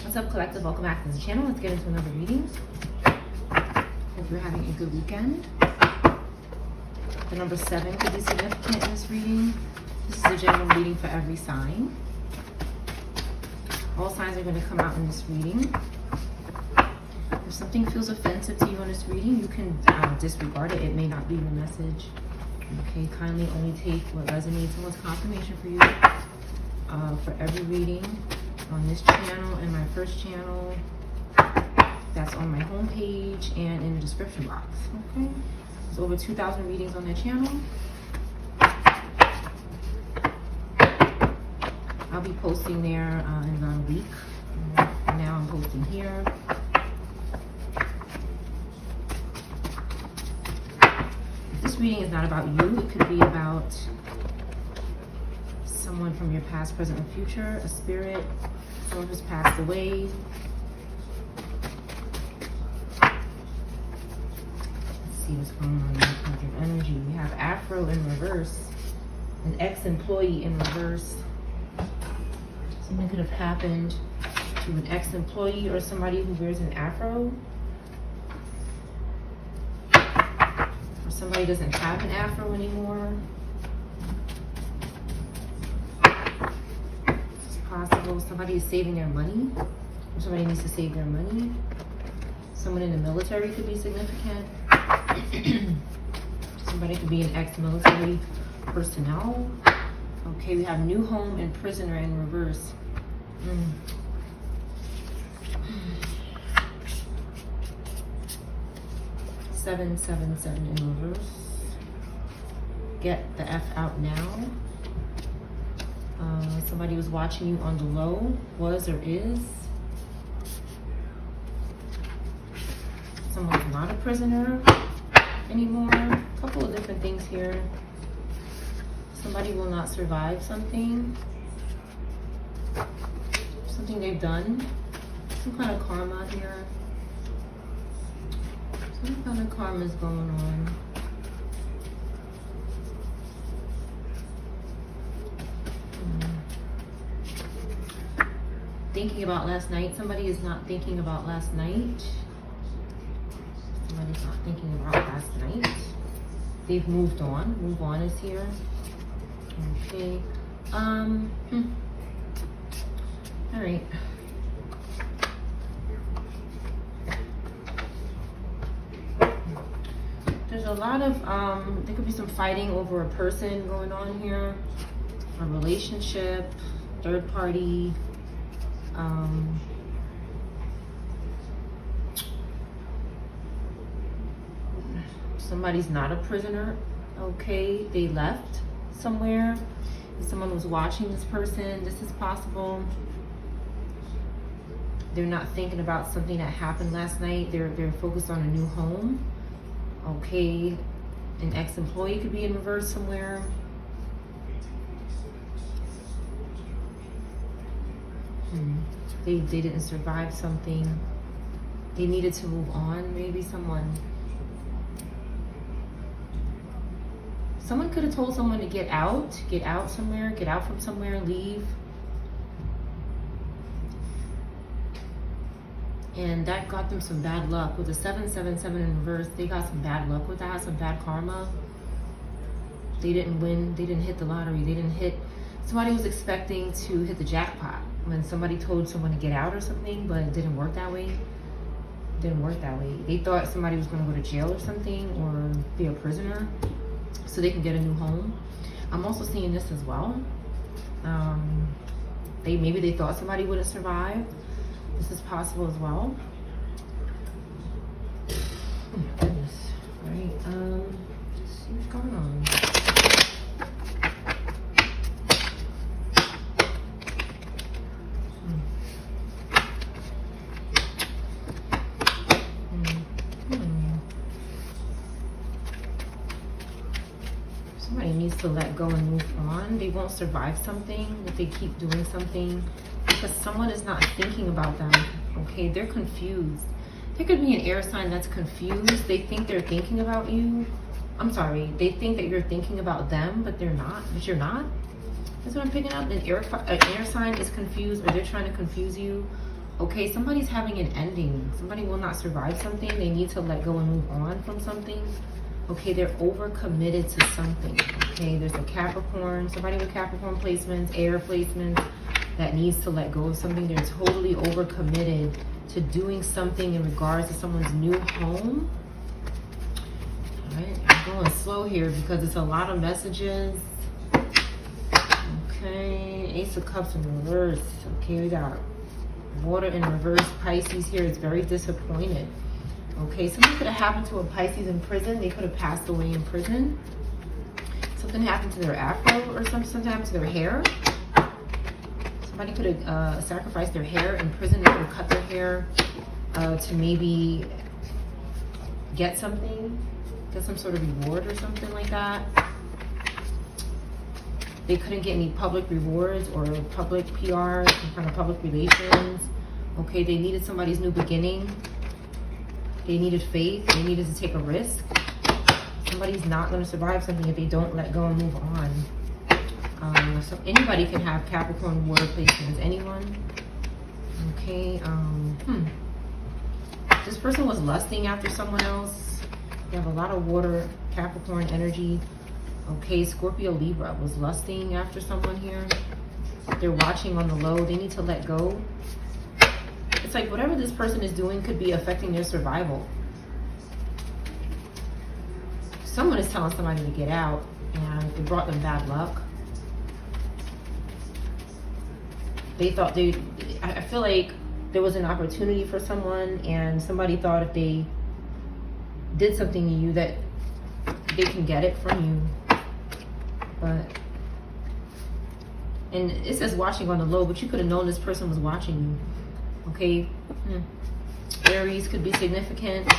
What's up, collective? Welcome back to the channel. Let's get into another reading. Hope you're having a good weekend. The number 7 could be significant in this reading. This is a general reading for every sign. All signs are going to come out in this reading. If something feels offensive to you in this reading, you can disregard it. It may not be the message. Okay, kindly only take what resonates and what's confirmation for you. For every reading on this channel and my first channel, that's on my homepage and in the description box. Okay, there's over 2,000 readings on the channel. I'll be posting there in about a week. Now I'm posting here. If this reading is not about you, it could be about someone from your past, present, and future, a spirit, someone who's passed away. Let's see what's going on in the energy. We have Afro in reverse, an ex-employee in reverse. Something could have happened to an ex-employee or somebody who wears an afro. Or somebody doesn't have an afro anymore. It's possible somebody is saving their money. Or somebody needs to save their money. Someone in the military could be significant. Somebody could be an ex-military personnel. Okay, we have new home and prisoner in reverse. 777 in reverse. Get the F out now. Somebody was watching you on the low, was or is. Someone's not a prisoner anymore. A couple of different things here. Somebody will not survive something they've done. Some kind of karma here. Some kind of karma is going on. Thinking about last night. Somebody is not thinking about last night. Somebody's not thinking about last night. They've moved on. Move on is here. Okay. All right. There's a lot of, there could be some fighting over a person going on here. A relationship, third party. Somebody's not a prisoner. Okay, they left somewhere. If someone was watching this person, this is possible. They're not thinking about something that happened last night. They're focused on a new home. Okay, an ex-employee could be in reverse somewhere. They didn't survive something. They needed to move on. Maybe someone could have told someone to get out somewhere, get out from somewhere, leave. And that got them some bad luck. With the 777 in reverse, they got some bad luck with that, some bad karma. They didn't win, they didn't hit the lottery, they didn't hit, somebody was expecting to hit the jackpot when somebody told someone to get out or something, but it didn't work that way. It didn't work that way. They thought somebody was gonna go to jail or something, or be a prisoner, so they can get a new home. I'm also seeing this as well. Maybe they thought somebody wouldn't survive. This is possible as well. Oh my goodness. All right, let's see what's going on. Somebody needs to let go and move on. They won't survive something if they keep doing something, because someone is not thinking about them. Okay, they're confused. There could be an air sign that's confused. They think they're thinking about you. I'm sorry, they think that you're thinking about them, but they're not, but you're not. That's what I'm picking up. An air sign is confused, or they're trying to confuse you, Okay, somebody's having an ending. Somebody will not survive something. They need to let go and move on from something. Okay, they're overcommitted to something. Okay, there's a Capricorn, somebody with Capricorn placements, air placements, that needs to let go of something. They're totally overcommitted to doing something in regards to someone's new home. All right, I'm going slow here because it's a lot of messages. Okay, Ace of Cups in reverse. Okay, we got water in reverse. Pisces here is very disappointed. Okay, something could have happened to a Pisces in prison. They could have passed away in prison. Something happened to their afro or something happened to their hair. Somebody could have sacrificed their hair in prison. They could have cut their hair to maybe get something, get some sort of reward or something like that. They couldn't get any public rewards or public PR, some kind of public relations. Okay, they needed somebody's new beginning. They needed faith. They needed to take a risk. Somebody's not going to survive something if they don't let go and move on. So anybody can have Capricorn water placements. Anyone? Okay. This person was lusting after someone else. You have a lot of water, Capricorn energy. Okay, Scorpio, Libra was lusting after someone here. They're watching on the low. They need to let go. It's like whatever this person is doing could be affecting their survival. Someone is telling somebody to get out, and it brought them bad luck. They thought I feel like there was an opportunity for someone, and somebody thought if they did something to you that they can get it from you. And it says watching on the low, but you could have known this person was watching you. Okay, Aries could be significant.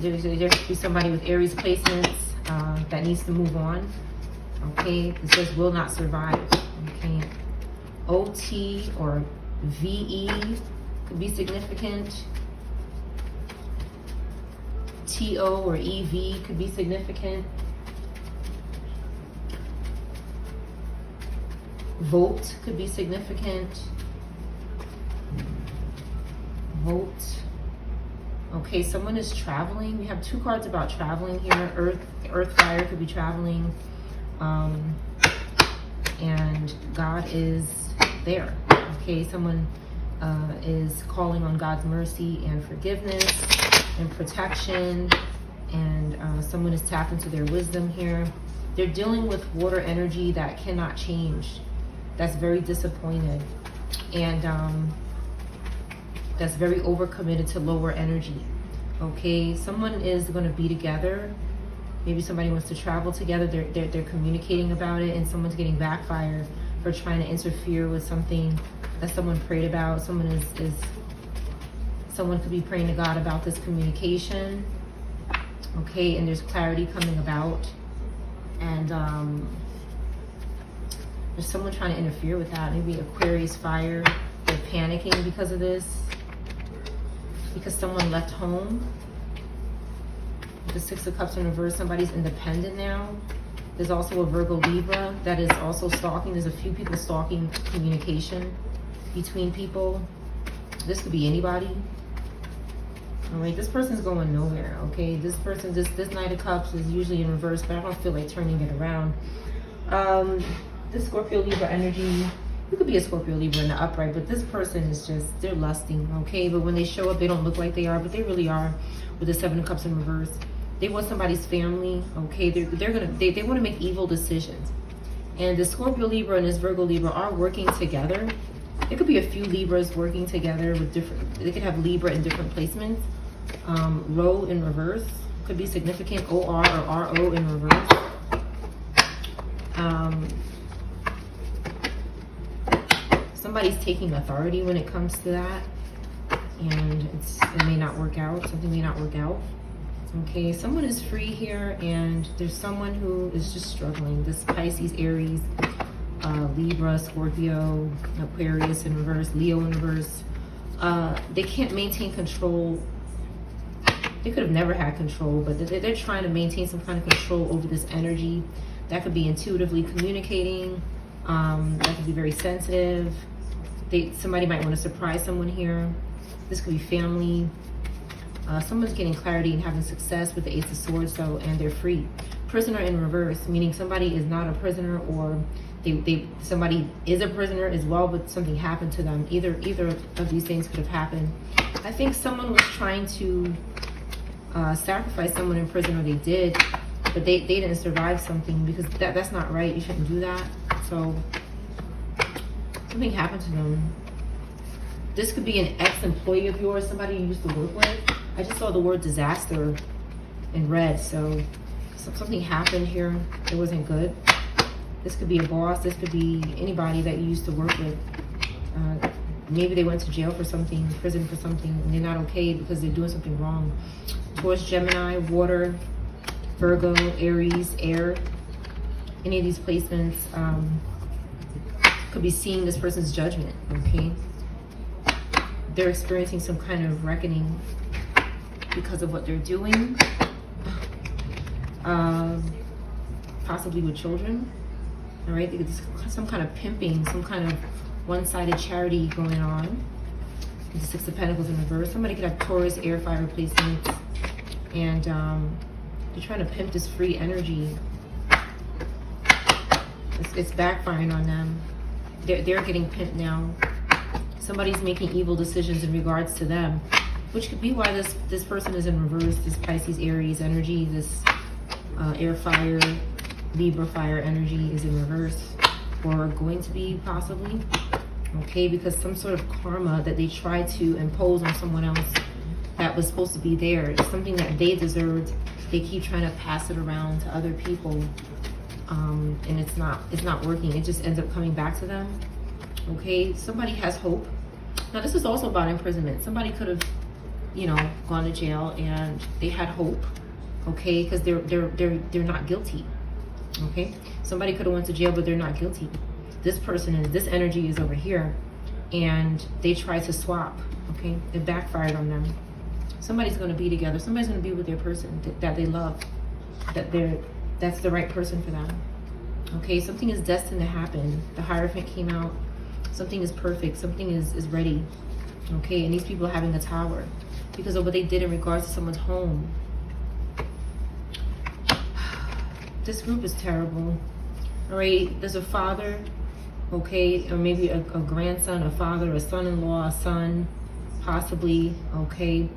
There could be somebody with Aries placements that needs to move on. Okay, it says will not survive. Okay, OT or VE could be significant. TO or EV could be significant. Volt could be significant. Volt. Okay, someone is traveling. We have two cards about traveling here. Earth, fire could be traveling. And God is there. Okay, someone is calling on God's mercy and forgiveness and protection. And someone is tapped into their wisdom here. They're dealing with water energy that cannot change. That's very disappointed. And that's very overcommitted to lower energy. Okay, someone is going to be together. Maybe somebody wants to travel together. They're communicating about it, and someone's getting backfired for trying to interfere with something that someone prayed about. Someone could be praying to God about this communication. Okay, and there's clarity coming about, and there's someone trying to interfere with that. Maybe Aquarius fire. They're panicking because of this. Because someone left home. The Six of Cups in reverse. Somebody's independent now. There's also a Virgo Libra that is also stalking. There's a few people stalking communication between people. This could be anybody. All right, this person's going nowhere. Okay, this person, this Knight of Cups is usually in reverse, but I don't feel like turning it around. This Scorpio Libra energy. You could be a Scorpio Libra in the upright, but this person is just, they're lusting, okay? But when they show up, they don't look like they are, but they really are with the Seven of Cups in reverse. They want somebody's family, okay? They want to make evil decisions. And the Scorpio Libra and this Virgo Libra are working together. There could be a few Libras working together with different, they could have Libra in different placements. Ro in reverse could be significant. OR or RO in reverse. Somebody's taking authority when it comes to that, and it may not work out. Something may not work out. Okay, someone is free here, and there's someone who is just struggling. This Pisces, Aries, Libra, Scorpio, Aquarius in reverse, Leo in reverse. They can't maintain control. They could have never had control, but they're trying to maintain some kind of control over this energy. That could be intuitively communicating. That could be very sensitive. Somebody might want to surprise someone here. This could be family. Someone's getting clarity and having success with the Ace of Swords, and they're free. Prisoner in reverse, meaning somebody is not a prisoner, or somebody is a prisoner as well, but something happened to them. Either of these things could have happened. I think someone was trying to sacrifice someone in prison, or they did, but they didn't survive something, because that's not right. You shouldn't do that. So something happened to them. This could be an ex-employee of yours, somebody you used to work with. I just saw the word disaster in red, so something happened here. It wasn't good. This could be a boss. This could be anybody that you used to work with. Maybe they went to jail for something, prison for something, and they're not okay because they're doing something wrong. Taurus, Gemini, water, Virgo, Aries, air. Any of these placements could be seeing this person's judgment, okay? They're experiencing some kind of reckoning because of what they're doing. Possibly with children, all right? There's some kind of pimping, some kind of one-sided charity going on. The Six of Pentacles in reverse. Somebody could have Taurus, air, fire placements, and they're trying to pimp this free energy. It's backfiring on them. They're getting pimped now. Somebody's making evil decisions in regards to them, which could be why this person is in reverse. This Pisces, Aries energy, this air, fire, Libra, fire energy is in reverse, or going to be possibly, okay? Because some sort of karma that they tried to impose on someone else that was supposed to be theirs, something that they deserved, they keep trying to pass it around to other people, and it's not working. It just ends up coming back to them. Okay, somebody has hope. Now this is also about imprisonment. Somebody could have, gone to jail and they had hope, okay, because they're not guilty. Okay, somebody could have went to jail, but they're not guilty. This energy is over here, and they tried to swap. Okay, it backfired on them. Somebody's going to be together. Somebody's going to be with their person that they love, that's the right person for them. Okay, something is destined to happen. The Hierophant came out. Something is perfect. Something is ready. Okay, and these people are having a tower because of what they did in regards to someone's home. This group is terrible. All right, there's a father, okay, or maybe a grandson, a father, a son-in-law, a son, possibly, okay,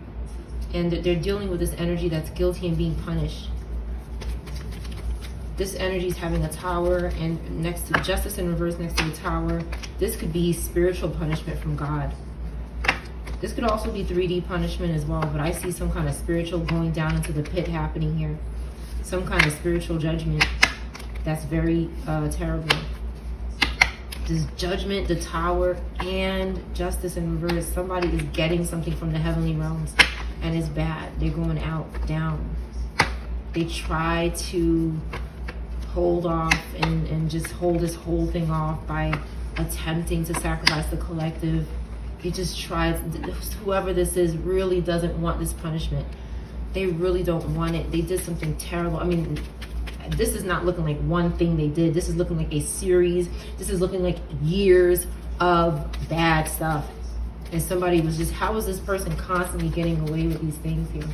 and they're dealing with this energy that's guilty and being punished. This energy is having a tower, and next to Justice in reverse, next to the tower, this could be spiritual punishment from God. This could also be 3D punishment as well, but I see some kind of spiritual going down into the pit happening here. Some kind of spiritual judgment that's very terrible. This judgment, the tower, and Justice in reverse. Somebody is getting something from the heavenly realms, and it's bad. They're going out, down. They try to hold off and just hold this whole thing off by attempting to sacrifice the collective. They just tried. Whoever this is really doesn't want this punishment. They really don't want it. They did something terrible. I mean, this is not looking like one thing they did. This is looking like a series. This is looking like years of bad stuff. And somebody was just, how is this person constantly getting away with these things here?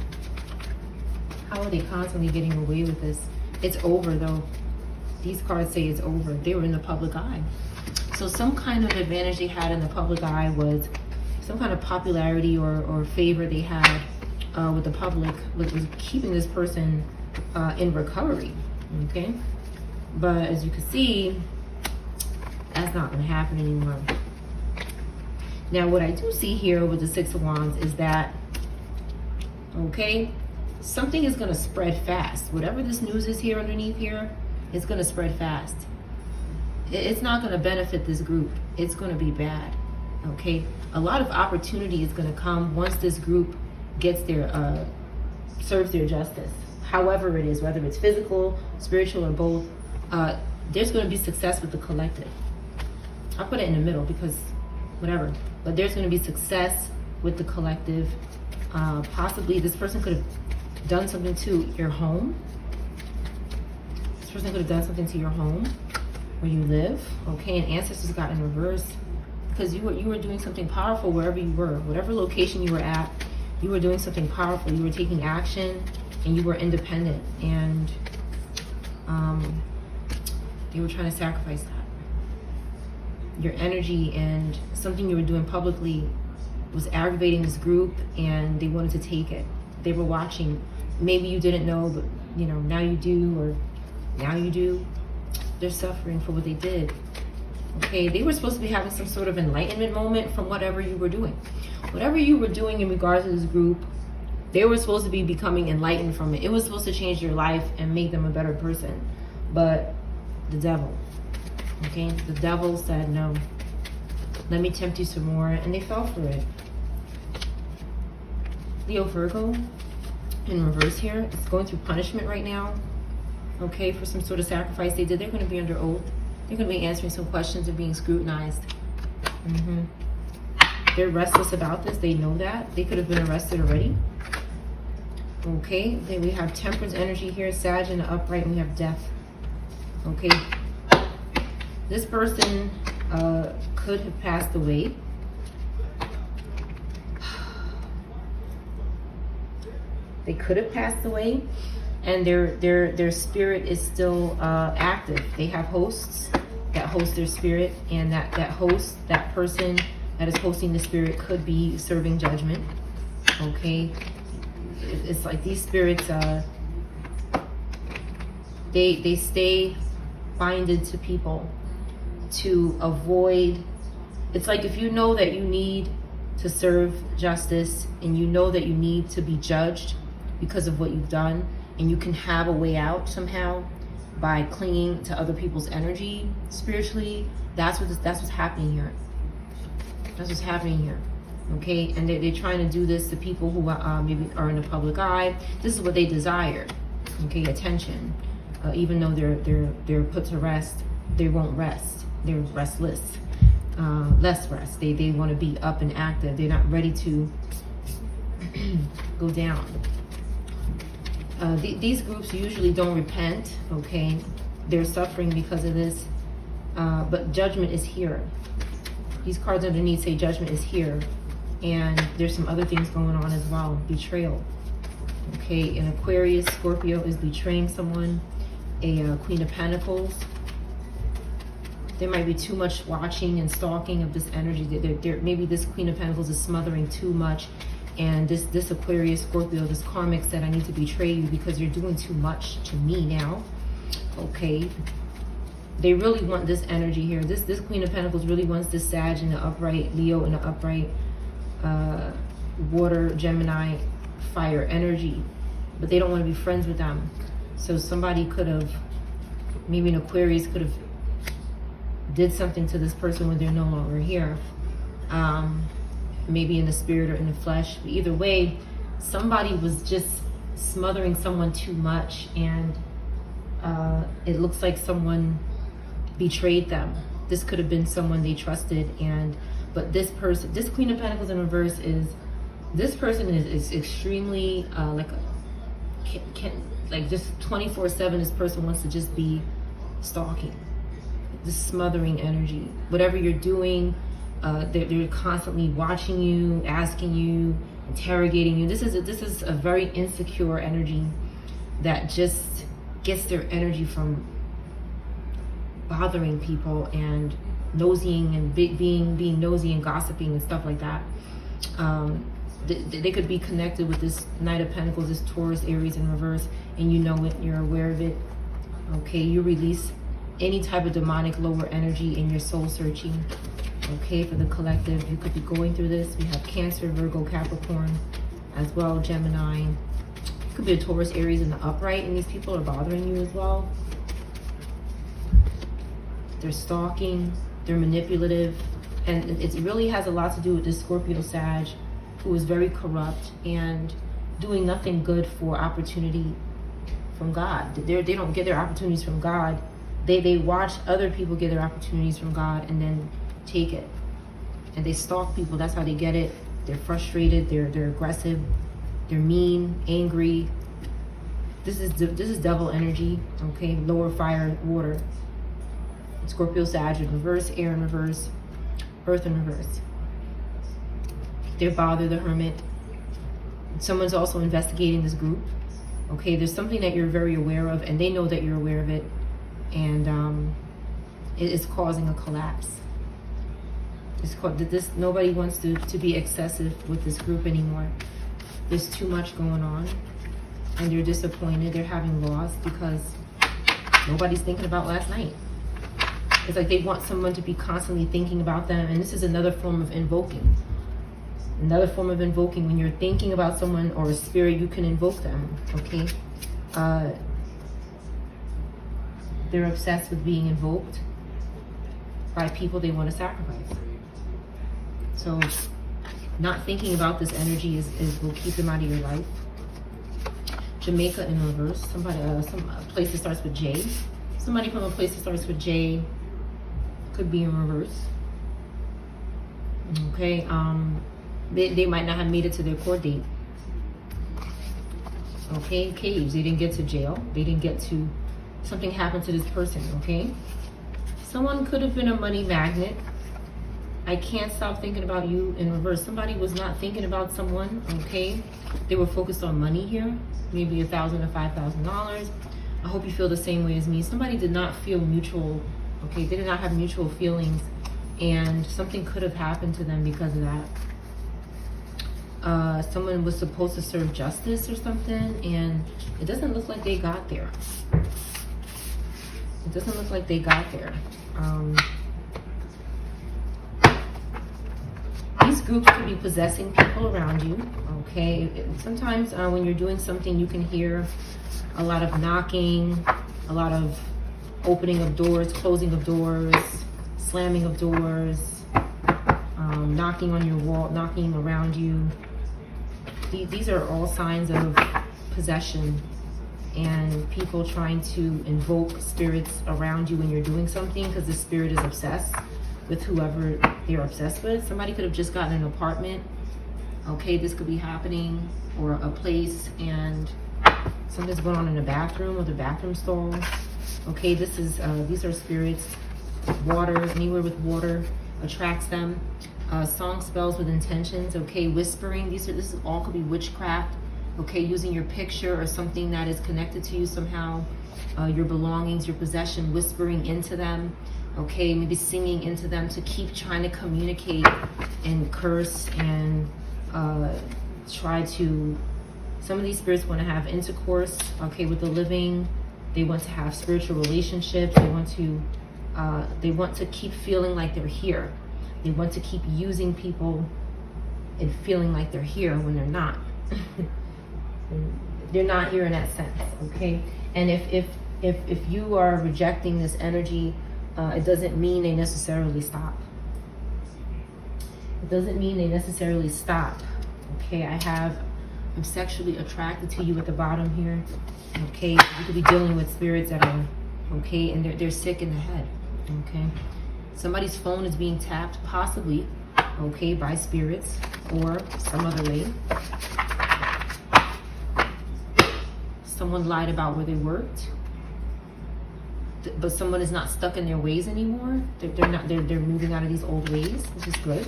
How are they constantly getting away with this? It's over though. These cards say it's over. They were in the public eye. So some kind of advantage they had in the public eye was some kind of popularity or favor they had with the public was keeping this person in recovery, okay? But as you can see, that's not going to happen anymore. Now, what I do see here with the Six of Wands is that, okay, something is going to spread fast. Whatever this news is here underneath here, it's going to spread fast. It's not going to benefit this group. It's going to be bad, okay? A lot of opportunity is going to come once this group gets their, serves their justice. However it is, whether it's physical, spiritual, or both, there's going to be success with the collective. I'll put it in the middle because whatever. But there's going to be success with the collective. Possibly this person could have done something to your home. This person could have done something to your home where you live. Okay, and Ancestors got in reverse. because you were doing something powerful wherever you were, whatever location you were at. You were doing something powerful. You were taking action, and you were independent, and you were trying to sacrifice that. Your energy and something you were doing publicly was aggravating this group, and they wanted to take it. They were watching. Maybe you didn't know, but you know, now you do, or now you do. They're suffering for what they did. Okay, they were supposed to be having some sort of enlightenment moment from whatever you were doing. Whatever you were doing in regards to this group, they were supposed to be becoming enlightened from it. It was supposed to change your life and make them a better person. But the devil, okay? The devil said, no, let me tempt you some more. And they fell for it. Leo Virgo, in reverse here, it's going through punishment right now, okay, for some sort of sacrifice they did. They're going to be under oath. They're going to be answering some questions and being scrutinized. They're restless about this. They know that. They could have been arrested already. Okay, then we have Temperance energy here, Sag in the upright, and we have Death. Okay, this person could have passed away. They could have passed away, and their spirit is still active. They have hosts that host their spirit, and that host, that person that is hosting the spirit, could be serving judgment. Okay, it's like these spirits, they stay binded to people to avoid. It's like if you know that you need to serve justice, and you know that you need to be judged because of what you've done, and you can have a way out somehow by clinging to other people's energy spiritually. That's what's happening here. That's what's happening here. Okay, and they're trying to do this to people who maybe are in the public eye. This is what they desire. Okay, attention. Even though they're put to rest, they won't rest. They're restless. Less rest. They want to be up and active. They're not ready to go down. These groups usually don't repent. Okay, they're suffering because of this. But judgment is here. These cards underneath say judgment is here. And there's some other things going on as well. Betrayal. Okay, an Aquarius, Scorpio is betraying someone. A Queen of Pentacles. There might be too much watching and stalking of this energy. Maybe this Queen of Pentacles is smothering too much. And this Aquarius, Scorpio, this karmic said, I need to betray you because you're doing too much to me now. Okay. They really want this energy here. This Queen of Pentacles really wants this Sag in the upright, Leo in the upright, water, Gemini, fire energy. But they don't want to be friends with them. So somebody could have, maybe an Aquarius could have did something to this person when they're no longer here. Maybe in the spirit or in the flesh. But either way, somebody was just smothering someone too much, and it looks like someone betrayed them. This could have been someone they trusted, but this person, this Queen of Pentacles in reverse, this person is extremely like just 24/7. This person wants to just be stalking, this smothering energy. Whatever you're doing, they're constantly watching you, asking you, interrogating you. This is a very insecure energy that just gets their energy from bothering people and nosying and being nosy and gossiping and stuff like that. They could be connected with this Knight of Pentacles, this Taurus, Aries in reverse, and you know it, you're aware of it. Okay, you release any type of demonic lower energy in your soul searching. Okay, for the collective, you could be going through this. We have Cancer, Virgo, Capricorn, as well, Gemini. Could be a Taurus, Aries in the upright, and these people are bothering you as well. They're stalking, they're manipulative, and it really has a lot to do with this Scorpio Sag, who is very corrupt and doing nothing good for opportunity from God. They don't get their opportunities from God. They watch other people get their opportunities from God and then take it. And they stalk people. That's how they get it. They're frustrated. They're aggressive. They're mean, angry. This is devil energy. Okay, lower fire, water. Scorpio, Sag in reverse, air in reverse. Earth in reverse. They're bothered, the Hermit. Someone's also investigating this group. Okay, there's something that you're very aware of, and they know that you're aware of it, and it is causing a collapse. Nobody wants to be excessive with this group anymore. There's too much going on, and they're disappointed. They're having loss because nobody's thinking about last night. It's like they want someone to be constantly thinking about them, and this is another form of invoking. Another form of invoking. When you're thinking about someone or a spirit, you can invoke them, okay? They're obsessed with being invoked by people they want to sacrifice. So not thinking about this energy will keep them out of your life. Jamaica in reverse. Somebody, some place that starts with J. Somebody from a place that starts with J could be in reverse. Okay, they might not have made it to their court date. Okay, caves. They didn't get to jail. They didn't get to. Something happened to this person. Okay, someone could have been a money magnet. I can't stop thinking about you in reverse. Somebody was not thinking about someone, okay? They were focused on money here, maybe $1,000 or $5,000. I hope you feel the same way as me. Somebody did not feel mutual, okay? They did not have mutual feelings, and something could have happened to them because of that. Someone was supposed to serve justice or something, and it doesn't look like they got there. It doesn't look like they got there. These groups could be possessing people around you, okay? Sometimes when you're doing something, you can hear a lot of knocking, a lot of opening of doors, closing of doors, slamming of doors, knocking on your wall, knocking around you. These are all signs of possession and people trying to invoke spirits around you when you're doing something because the spirit is obsessed with whoever they're obsessed with. Somebody could have just gotten an apartment. Okay, this could be happening, or a place, and something's going on in the bathroom or the bathroom stall. Okay, these are spirits. Water, anywhere with water attracts them. Song spells with intentions. Okay, whispering. This all could be witchcraft. Okay, using your picture or something that is connected to you somehow. Your belongings, your possession, whispering into them. Okay, maybe singing into them to keep trying to communicate and curse and try to. Some of these spirits want to have intercourse, okay, with the living. They want to have spiritual relationships. They want to keep feeling like they're here. They want to keep using people and feeling like they're here when they're not. They're not here in that sense, okay? And if you are rejecting this energy, it doesn't mean they necessarily stop. It doesn't mean they necessarily stop. Okay, I'm sexually attracted to you at the bottom here. Okay, you could be dealing with spirits that are, okay, and they're sick in the head. Okay, somebody's phone is being tapped, possibly, okay, by spirits or some other way. Someone lied about where they worked. But someone is not stuck in their ways anymore. They're moving out of these old ways, which is good.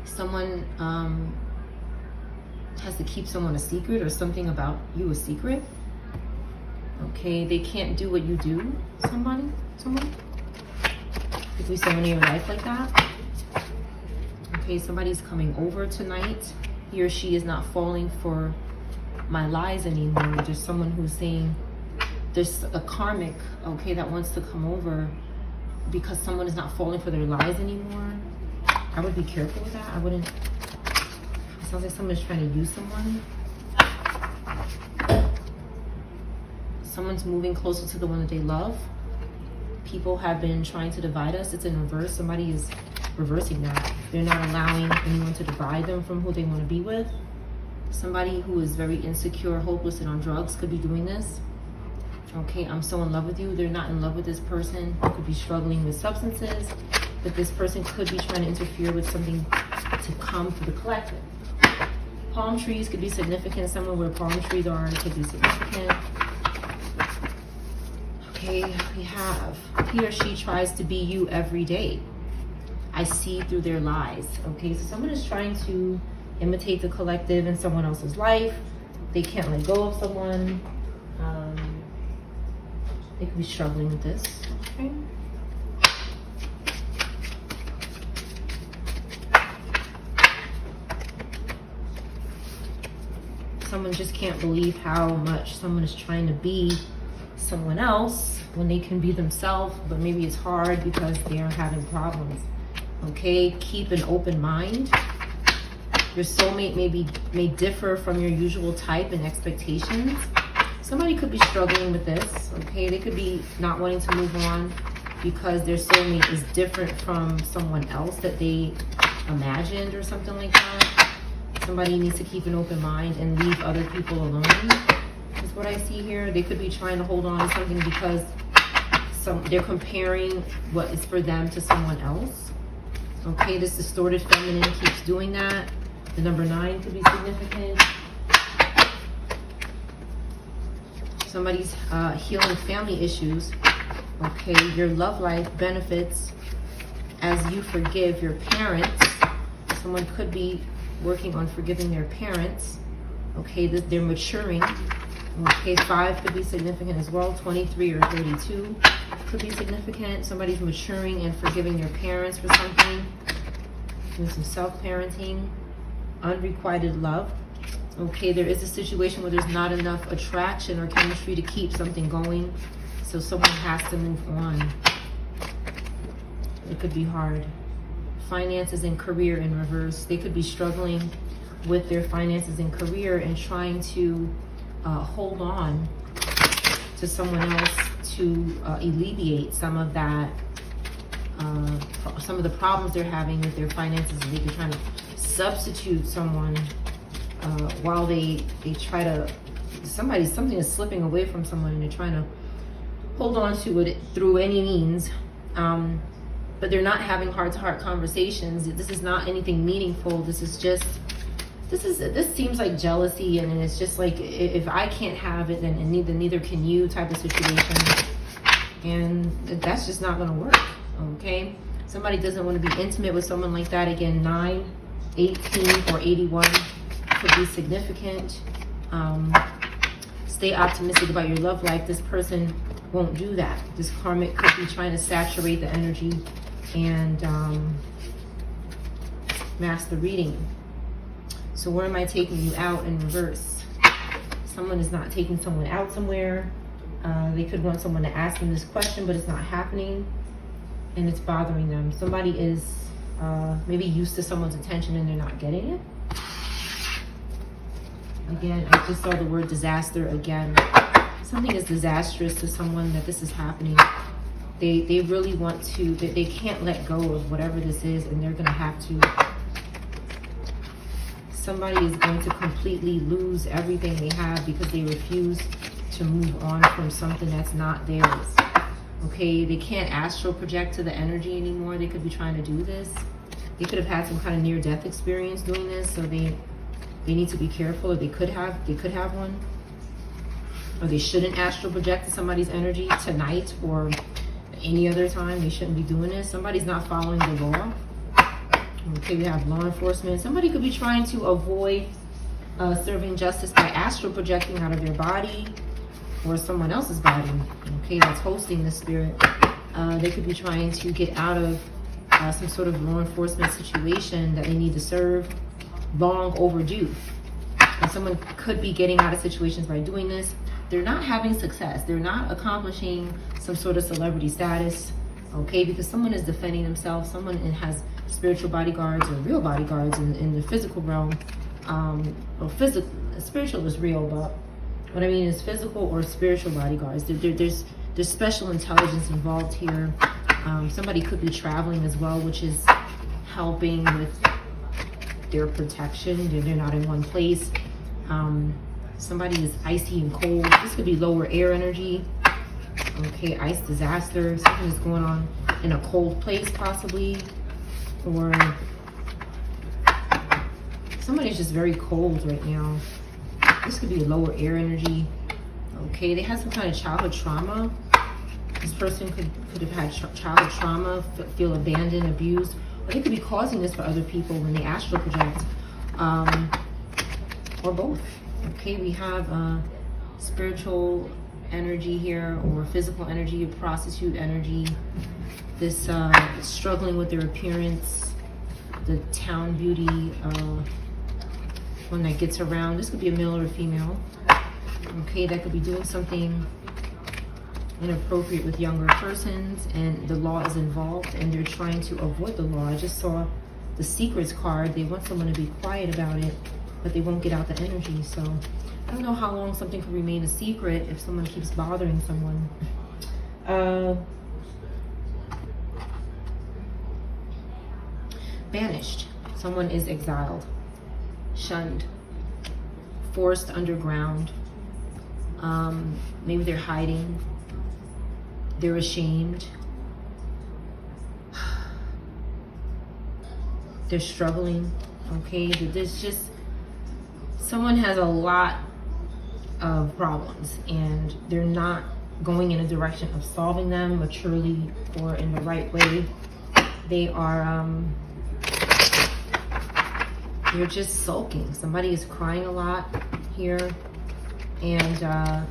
Someone has to keep someone a secret or something about you a secret. Okay, they can't do what you do. Someone. If we someone in your life like that. Okay, somebody's coming over tonight. He or she is not falling for my lies anymore. There's someone who's saying there's a karmic, okay, that wants to come over because someone is not falling for their lies anymore. I would be careful with that. I wouldn't. It sounds like someone's trying to use someone. Someone's moving closer to the one that they love. People have been trying to divide us. It's in reverse. Somebody is reversing that. They're not allowing anyone to divide them from who they want to be with. Somebody who is very insecure, hopeless, and on drugs could be doing this. Okay, I'm so in love with you. They're not in love with this person. They could be struggling with substances, but this person could be trying to interfere with something to come for the collective. Palm trees could be significant. Somewhere where palm trees are, it could be significant. Okay, we have, he or she tries to be you every day. I see through their lies. Okay, so someone is trying to imitate the collective in someone else's life. They can't let go of someone. They could be struggling with this. Okay. Someone just can't believe how much someone is trying to be someone else when they can be themselves, but maybe it's hard because they are having problems. Okay, keep an open mind. Your soulmate may differ from your usual type and expectations. Somebody could be struggling with this. Okay, they could be not wanting to move on because their soulmate is different from someone else that they imagined or something like that. Somebody needs to keep an open mind and leave other people alone, is what I see here. They could be trying to hold on to something because they're comparing what is for them to someone else. Okay, this distorted feminine keeps doing that. The number 9 could be significant. Somebody's healing family issues. Okay, your love life benefits as you forgive your parents. Someone could be working on forgiving their parents. Okay, they're maturing. Okay, 5 could be significant as well. 23 or 32 could be significant. Somebody's maturing and forgiving their parents for something. Doing some self-parenting. Unrequited love. Okay, there is a situation where there's not enough attraction or chemistry to keep something going. So someone has to move on. It could be hard. Finances and career in reverse. They could be struggling with their finances and career and trying to hold on to someone else to alleviate some of that, some of the problems they're having with their finances. They could try to substitute someone while they try to, something is slipping away from someone and they're trying to hold on to it through any means. But they're not having heart-to-heart conversations. This is not anything meaningful. This seems like jealousy, and it's just like, if I can't have it, then neither can you type of situation. And that's just not gonna work, okay? Somebody doesn't want to be intimate with someone like that. Again, 9, 18, or 81 could be significant. Stay optimistic about your love life. This person won't do that. This karmic could be trying to saturate the energy and mask the reading. So where am I taking you out in reverse? Someone is not taking someone out somewhere. They could want someone to ask them this question, but it's not happening and it's bothering them. Somebody is maybe used to someone's attention and they're not getting it. Again, I just saw the word disaster again. Something is disastrous to someone that this is happening. They really want to, they can't let go of whatever this is, and they're going to have to. Somebody is going to completely lose everything they have because they refuse to move on from something that's not theirs. Okay, they can't astral project to the energy anymore. They could be trying to do this. They could have had some kind of near-death experience doing this, so they need to be careful, or they could have one. Or they shouldn't astral project to somebody's energy tonight or any other time. They shouldn't be doing this. Somebody's not following the law. Okay, we have law enforcement. Somebody could be trying to avoid serving justice by astral projecting out of their body or someone else's body. Okay, that's hosting the spirit. They could be trying to get out of some sort of law enforcement situation that they need to serve. Long overdue. And someone could be getting out of situations by doing this. They're not having success. They're not accomplishing some sort of celebrity status. Okay, because someone is defending themselves. Someone has spiritual bodyguards or real bodyguards in the physical realm. Or physical, spiritual is real, but what I mean is physical or spiritual bodyguards. There's special intelligence involved here. Somebody could be traveling as well, which is helping with their protection. They're not in one place. Somebody is icy and cold. This could be lower air energy. Okay, ice disaster. Something is going on in a cold place possibly. Or somebody's just very cold right now. This could be lower air energy. Okay, they had some kind of childhood trauma. This person could have had childhood trauma, feel abandoned, abused, or they could be causing this for other people when they astral project, or both. Okay, we have spiritual energy here, or physical energy, prostitute energy. This struggling with their appearance, the town beauty, one that gets around. This could be a male or a female. Okay, that could be doing something inappropriate with younger persons, and the law is involved, and they're trying to avoid the law. I just saw the secrets card. They want someone to be quiet about it, but they won't get out the energy. So I don't know how long something can remain a secret if someone keeps bothering someone. Banished. Someone is exiled, shunned, forced underground. Maybe they're hiding. They're ashamed. They're struggling. Okay, there's just, someone has a lot of problems, and they're not going in a direction of solving them maturely or in the right way. They are, they're just sulking. Somebody is crying a lot here, and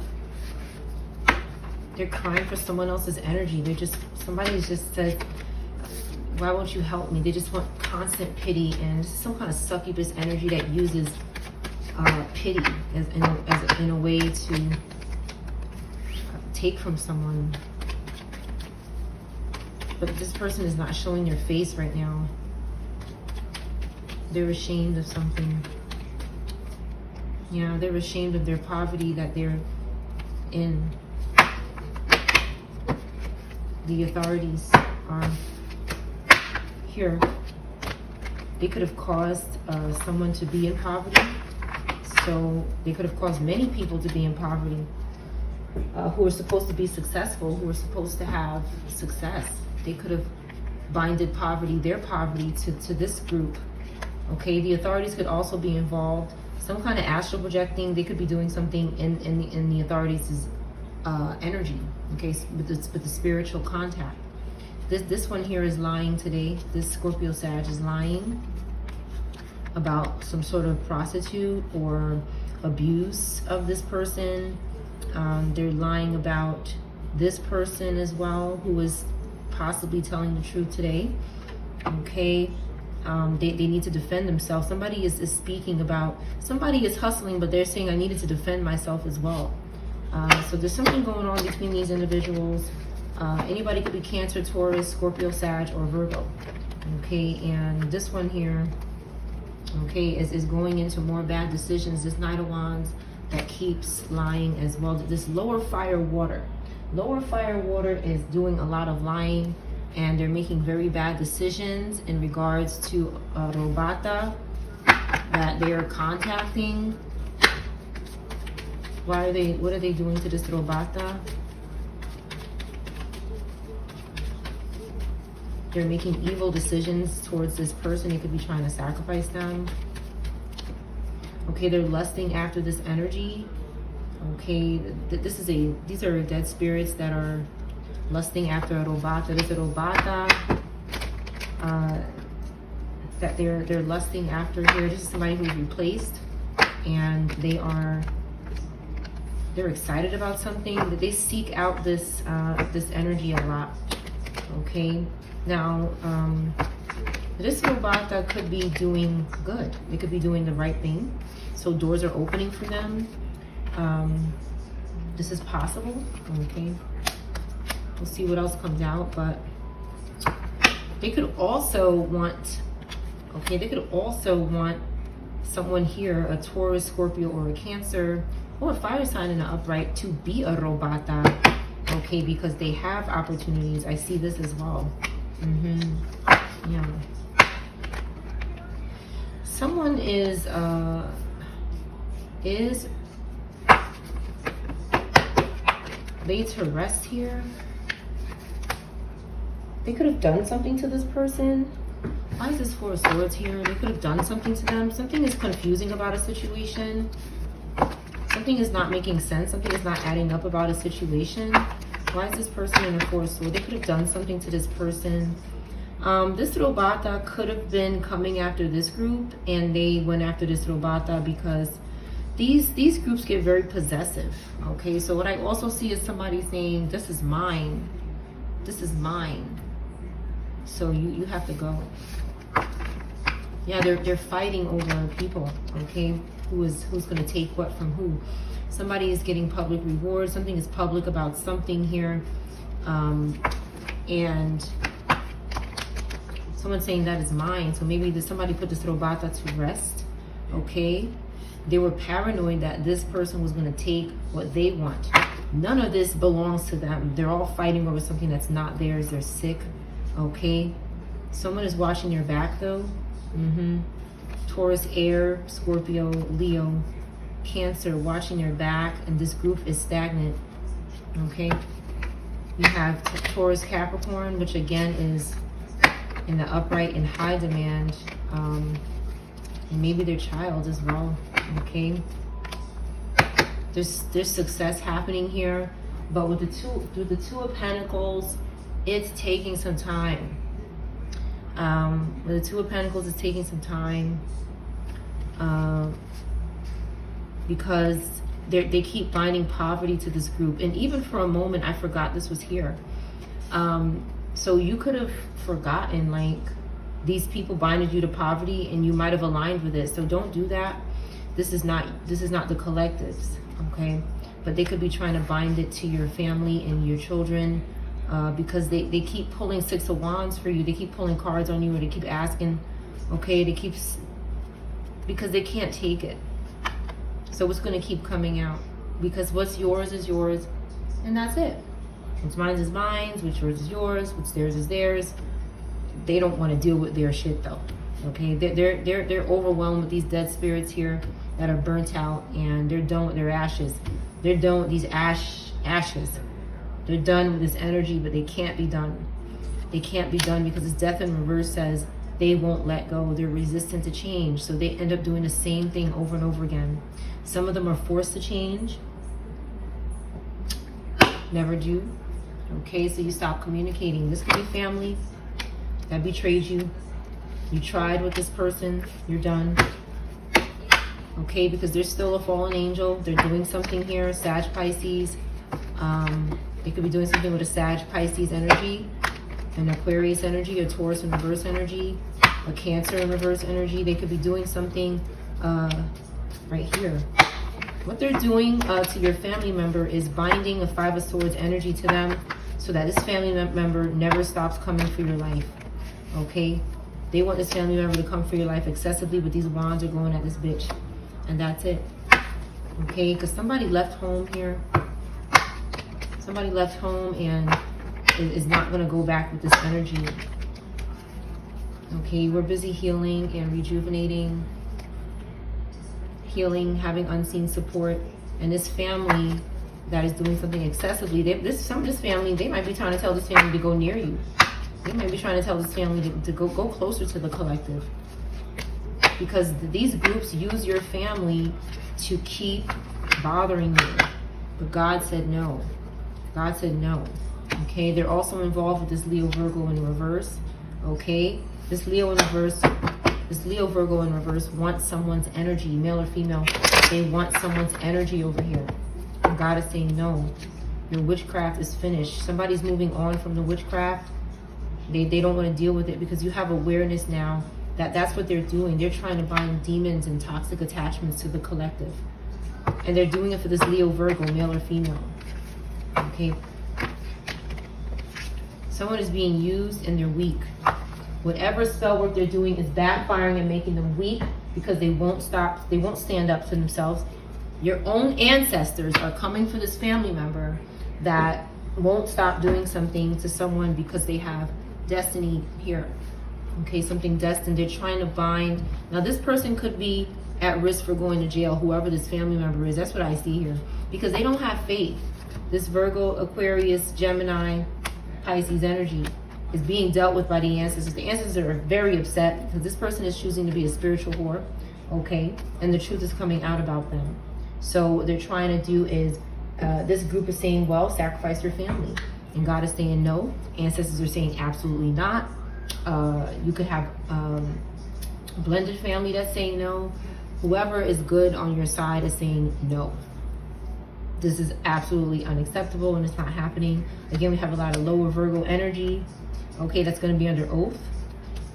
they're crying for someone else's energy. They're just, somebody's just said, why won't you help me? They just want constant pity and some kind of succubus energy that uses pity in a way to take from someone. But this person is not showing their face right now. They're ashamed of something. You know, they're ashamed of their poverty that they're in. The authorities are here. They could have caused someone to be in poverty. So they could have caused many people to be in poverty, who are supposed to be successful, who are supposed to have success. They could have binded poverty, their poverty, to this group. Okay, the authorities could also be involved. Some kind of astral projecting. They could be doing something in the authorities' energy. Okay, with the spiritual contact. This one here is lying today. This Scorpio Sag is lying about some sort of prostitute or abuse of this person. They're lying about this person as well, who is possibly telling the truth today. Okay, they need to defend themselves. Somebody is speaking about, somebody is hustling, but they're saying, I needed to defend myself as well. So there's something going on between these individuals. Anybody could be Cancer, Taurus, Scorpio, Sag, or Virgo. Okay, and this one here, okay, is going into more bad decisions. This Knight of Wands that keeps lying as well. This lower fire water. Lower fire water is doing a lot of lying, and they're making very bad decisions in regards to Robata that they are contacting. What are they doing to this Robata? They're making evil decisions towards this person. They could be trying to sacrifice them. Okay, they're lusting after this energy. Okay, these are dead spirits that are lusting after a Robata. There's a Robata that they're lusting after here. This is somebody who's replaced, and they're excited about something, but they seek out this this energy a lot. Okay, now this Robata could be doing good. They could be doing the right thing. So doors are opening for them. This is possible. Okay, we'll see what else comes out, but they could also want, okay, they could also want someone here, a Taurus, Scorpio, or a Cancer, or a fire sign in the upright, to be a Robata. Okay, because they have opportunities. I see this as well. Yeah. Someone is laid to rest here. They could have done something to this person. Why is this Four of Swords here? They could have done something to them. Something is confusing about a situation. Something is not making sense. Something is not adding up about a situation. Why is this person in the Four of Swords? They could have done something to this person. This Robata could have been coming after this group, and they went after this Robata because these groups get very possessive. Okay, so what I also see is somebody saying, this is mine. This is mine. So you have to go. Yeah, they're fighting over people, okay? Who's gonna take what from who? Somebody is getting public reward. Something is public about something here. And someone's saying that is mine. So maybe somebody put this Robata to rest, okay? They were paranoid that this person was gonna take what they want. None of this belongs to them. They're all fighting over something that's not theirs. They're sick, okay? Someone is watching your back though. Taurus, Air, Scorpio, Leo, Cancer, watching your back, and this group is stagnant, okay? You have Taurus, Capricorn, which again is in the upright and high demand, and maybe their child as well, okay? There's success happening here, but with the Two of Pentacles, it's taking some time. With the Two of Pentacles, it's taking some time because they keep finding poverty to this group. And even for a moment, I forgot this was here. So you could have forgotten, like, these people binded you to poverty, and you might have aligned with it. So don't do that. This is not the collectives, okay? But they could be trying to bind it to your family and your children. Because they keep pulling Six of Wands for you. They keep pulling cards on you, or they keep asking, okay? Because they can't take it. So it's going to keep coming out. Because what's yours is yours, and that's it. What's mine is mine, what's yours is yours, what's theirs is theirs. They don't want to deal with their shit though, okay? They're overwhelmed with these dead spirits here that are burnt out, and they're done with their ashes. They're done with these ashes. They're done with this energy, but they can't be done. They can't be done because this Death in reverse says they won't let go. They're resistant to change. So they end up doing the same thing over and over again. Some of them are forced to change. Never do. Okay, so you stop communicating. This could be family that betrayed you. You tried with this person. You're done. Okay, because there's still a fallen angel. They're doing something here. Sag, Pisces. They could be doing something with a Sag, Pisces energy, an Aquarius energy, a Taurus in reverse energy, a Cancer in reverse energy. They could be doing something right here. What they're doing to your family member is binding a Five of Swords energy to them so that this family member never stops coming for your life, okay? They want this family member to come for your life excessively, but these wands are going at this bitch, and that's it, okay? Because somebody left home here. Somebody left home and is not going to go back with this energy. Okay, we're busy healing and rejuvenating. Healing, having unseen support. And this family that is doing something excessively, some of this family, they might be trying to tell this family to go near you. They might be trying to tell this family to go closer to the collective. Because these groups use your family to keep bothering you. But God said no. God said no, okay? They're also involved with this Leo Virgo in reverse, okay? This Leo Virgo in reverse wants someone's energy, male or female. They want someone's energy over here. And God is saying no. Your witchcraft is finished. Somebody's moving on from the witchcraft. They don't want to deal with it because you have awareness now that that's what they're doing. They're trying to bind demons and toxic attachments to the collective. And they're doing it for this Leo Virgo, male or female. Okay, someone is being used and they're weak. Whatever spell work they're doing is backfiring and making them weak because they won't stop. They won't stand up to themselves. Your own ancestors are coming for this family member that won't stop doing something to someone because they have destiny here. Okay, something destined. They're trying to bind. Now this person could be at risk for going to jail, whoever this family member is. That's what I see here. Because they don't have faith. This Virgo, Aquarius, Gemini, Pisces energy is being dealt with by the ancestors. The ancestors are very upset because this person is choosing to be a spiritual whore, okay? And the truth is coming out about them. So what they're trying to do is This group is saying, well, sacrifice your family. And God is saying no. Ancestors are saying absolutely not. You could have a blended family that's saying no. Whoever is good on your side is saying no. This is absolutely unacceptable and it's not happening. Again, we have a lot of lower Virgo energy. Okay, that's going to be under oath.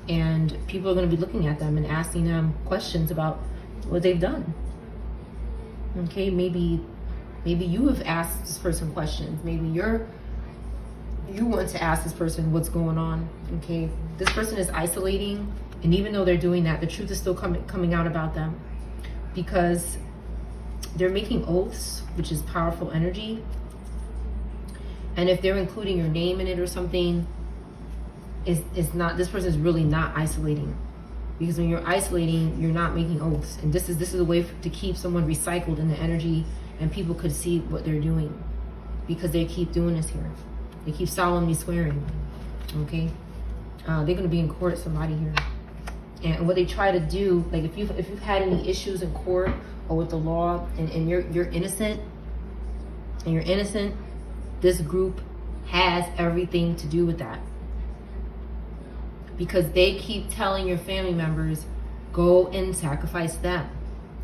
And people are going to be looking at them and asking them questions about what they've done. Okay, maybe you have asked this person questions. Maybe you want to ask this person what's going on. Okay, this person is isolating, and even though they're doing that, the truth is still coming out about them, because they're making oaths, which is powerful energy. And if they're including your name in it or something, it's not, this person is really not isolating. Because when you're isolating, you're not making oaths. And this is a way to keep someone recycled in the energy, and people could see what they're doing, because they keep doing this here. They keep solemnly swearing. Okay, they're going to be in court, somebody here. And what they try to do, like if you've had any issues in court or with the law, and you're innocent, this group has everything to do with that. Because they keep telling your family members, go and sacrifice them.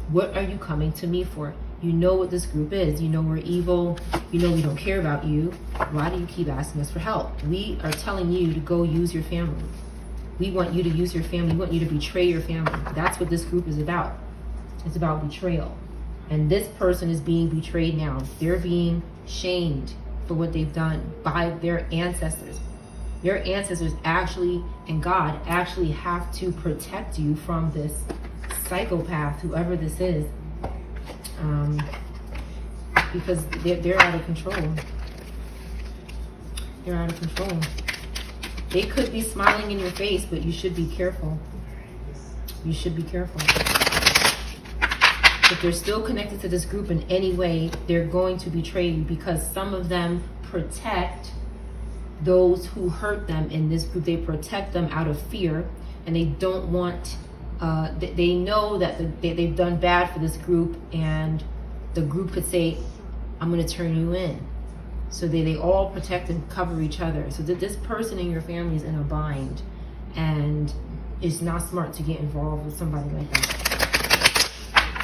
What are you coming to me for? You know what this group is. You know we're evil. You know we don't care about you. Why do you keep asking us for help? We are telling you to go use your family. We want you to use your family. We want you to betray your family. That's what this group is about. It's about betrayal. And this person is being betrayed now. They're being shamed for what they've done by their ancestors. Your ancestors actually, and God actually, have to protect you from this psychopath, whoever this is, because they're out of control. They're out of control. They could be smiling in your face, but you should be careful. You should be careful. If they're still connected to this group in any way, they're going to betray you, because some of them protect those who hurt them in this group. They protect them out of fear, and they don't want, they know that they've done bad for this group, and the group could say, I'm going to turn you in. So they all protect and cover each other. So that this person in your family is in a bind, and it's not smart to get involved with somebody like that.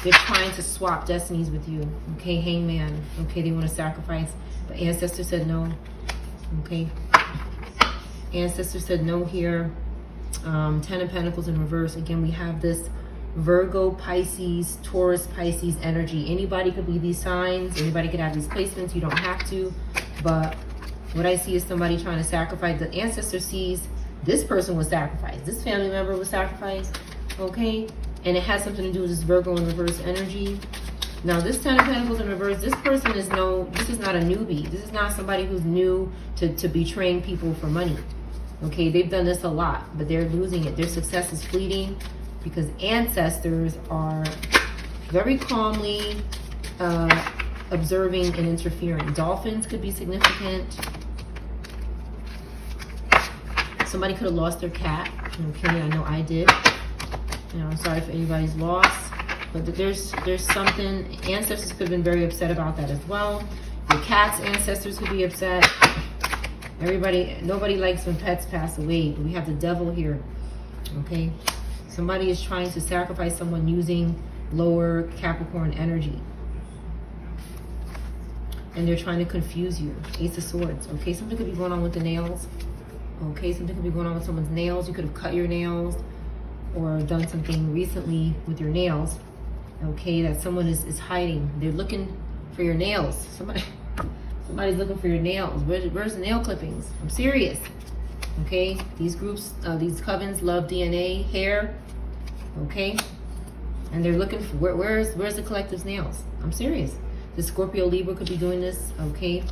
They're trying to swap destinies with you. Okay, hangman. Okay, they want to sacrifice, but ancestor said no. Okay, ancestor said no here. 10 of Pentacles in reverse. Again, we have this Virgo, Pisces, Taurus, Pisces energy. Anybody could be these signs. Anybody could have these placements. You don't have to. But what I see is somebody trying to sacrifice. The ancestor sees this person was sacrificed. This family member was sacrificed. Okay, and it has something to do with this Virgo in reverse energy. Now, this 10 of Pentacles in reverse, this person is this is not a newbie. This is not somebody who's new to betraying people for money. Okay, they've done this a lot, but they're losing it. Their success is fleeting, because ancestors are very calmly observing and interfering. Dolphins could be significant. Somebody could have lost their cat. Okay, I know I did. I'm sorry for anybody's loss. But there's something, ancestors could have been very upset about that as well. Your cat's ancestors could be upset. Nobody likes when pets pass away, but we have the devil here. Okay, somebody is trying to sacrifice someone using lower Capricorn energy, and they're trying to confuse you. Ace of Swords. Okay, something could be going on with the nails. Okay, something could be going on with someone's nails. You could have cut your nails or done something recently with your nails. Okay, that someone is hiding. They're looking for your nails. Somebody's looking for your nails. Where's the nail clippings? I'm serious. Okay, these groups, these covens love DNA, hair. Okay, and they're looking for where's the collective's nails. I'm serious. The Scorpio Libra could be doing this. Okay.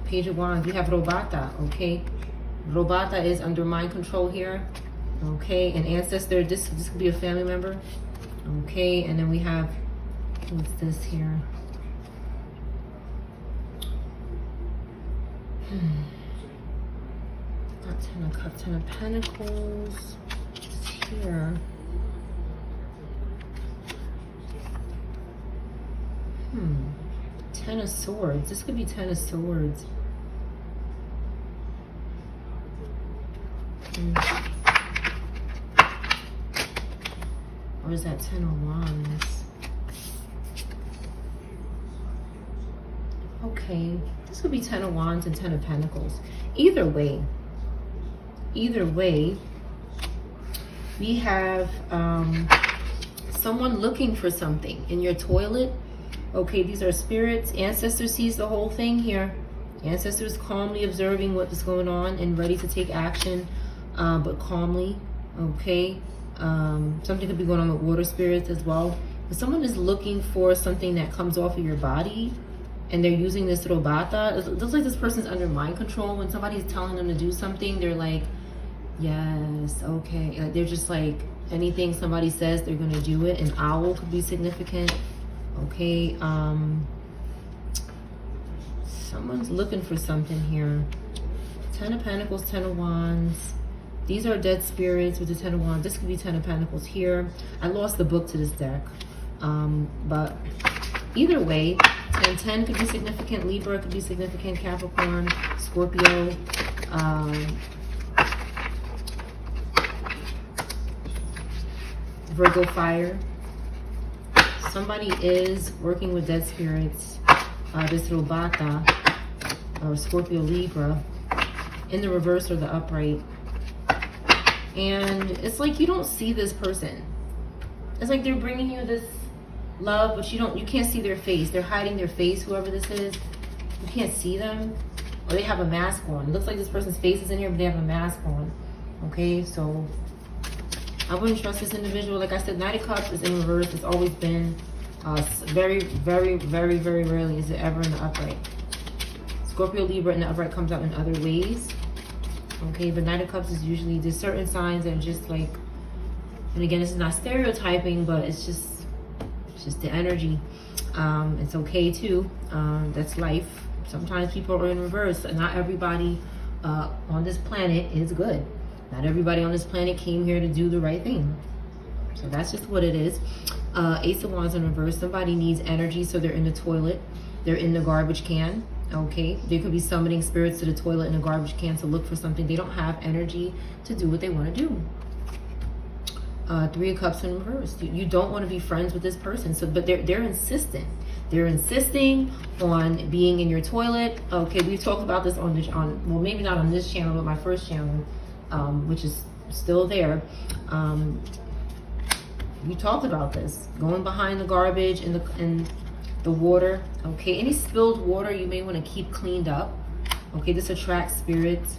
Page of Wands. We have Robata. Okay, Robata is under mind control here. Okay, an ancestor. This could be a family member. Okay, and then we have, what's this here? Got 10 of Pentacles. It's here. Ten of Swords. This could be Ten of Swords. Or is that Ten of Wands? Okay. This could be Ten of Wands and Ten of Pentacles. Either way, we have someone looking for something in your toilet. Okay, these are spirits. Ancestor sees the whole thing here. Ancestors calmly observing what is going on and ready to take action, but calmly. Okay, something could be going on with water spirits as well. But someone is looking for something that comes off of your body, and they're using this robata. It looks like this person's under mind control. When somebody's telling them to do something, they're like, yes, okay. Like, they're just like, anything somebody says, they're gonna do it. An owl could be significant. Okay, someone's looking for something here. Ten of Pentacles, Ten of Wands. These are dead spirits with the Ten of Wands. This could be Ten of Pentacles here. I lost the book to this deck. But either way, 10 could be significant. Libra could be significant. Capricorn, Scorpio. Virgo, fire. Somebody is working with dead spirits. This Robata, or Scorpio, Libra, in the reverse or the upright. And it's like you don't see this person. It's like they're bringing you this love, but you can't see their face. They're hiding their face, whoever this is. You can't see them. Or they have a mask on. It looks like this person's face is in here, but they have a mask on. Okay, so I wouldn't trust this individual. Like I said, Knight of Cups is in reverse. It's always been very, very, very, very rarely is it ever in the upright. Scorpio, Libra in the upright comes out in other ways. Okay, but Knight of Cups is usually, there's certain signs that are just like, and again, this is not stereotyping, but it's just the energy. It's okay too. That's life. Sometimes people are in reverse. Not everybody on this planet is good. Not everybody on this planet came here to do the right thing. So that's just what it is. Ace of Wands in reverse. Somebody needs energy, so they're in the toilet. They're in the garbage can. Okay, they could be summoning spirits to the toilet in a garbage can to look for something. They don't have energy to do what they want to do. Three of Cups in reverse. You don't want to be friends with this person. So, but they're insistent. They're insisting on being in your toilet. Okay, we've talked about this on well, maybe not on this channel, but my first channel, which is still there. We talked about this. Going behind the garbage and the water. Okay, any spilled water you may want to keep cleaned up. Okay, this attracts spirits.